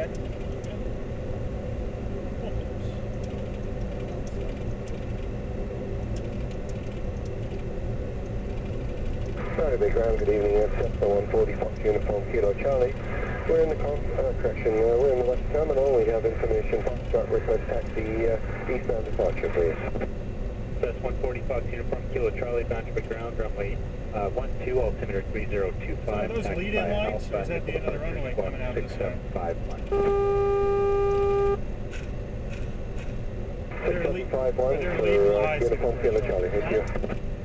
ahead. Boundry Bay ground, good evening, Cessna 140 Fox Uniform Kilo Charlie. We're in the we're in the west terminal. We have information, Foxtrot request taxi, eastbound departure, please. Cessna 140 Fox Uniform Kilo Charlie, Boundary Bay ground, runway 12, altimeter 3025. Are those lead-in lights, or is that the end of the runway coming out of this way? 6751 for Uniform Kilo Charlie, thank you.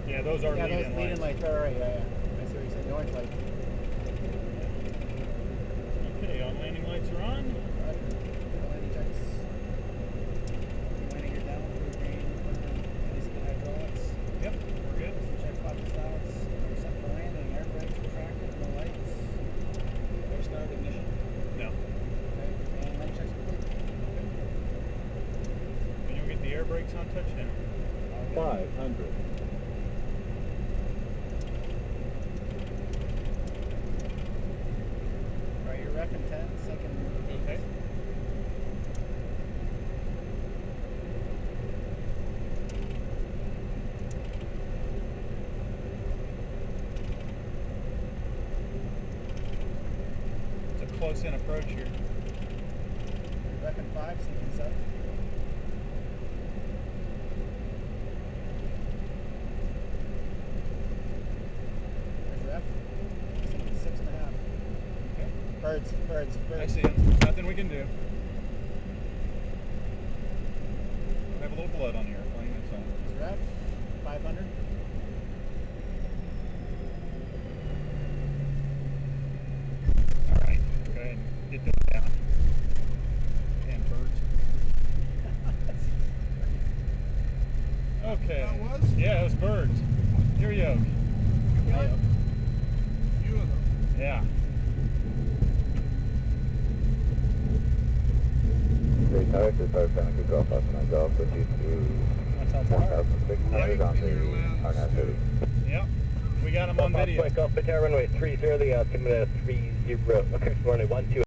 Yeah, those are lead-in lights. Right, yeah. I see what you said, the orange light. Okay, all landing lights are on. Landing checks. Landing gear down, green, anything hydraulics. Yep, we're good. Check flapping styles. We're set for landing, air brakes retracted, no lights. There's no ignition. No. Okay, and landing checks complete. And you'll get the air brakes on touchdown. 500. Right, you're repping 10, sinking 8. Okay. It's a close-in approach here. You're repping 5, sinking 7. There's rep. Sinking 6.5. Okay. Birds. I see him. Nothing we can do. We have a little blood on the airplane, that's all. There's rep. 500. Alright, go ahead and get this down. And birds. Okay. That was? Yeah, it was birds. Here you go. Few of them. Yeah. Great tower, this is Vancouver Golf, Austin Golf, with you to 1600 on the R930. Yep. We got them on video. Golf, Golf, runway 30, altimeter 30, okay, runway 12.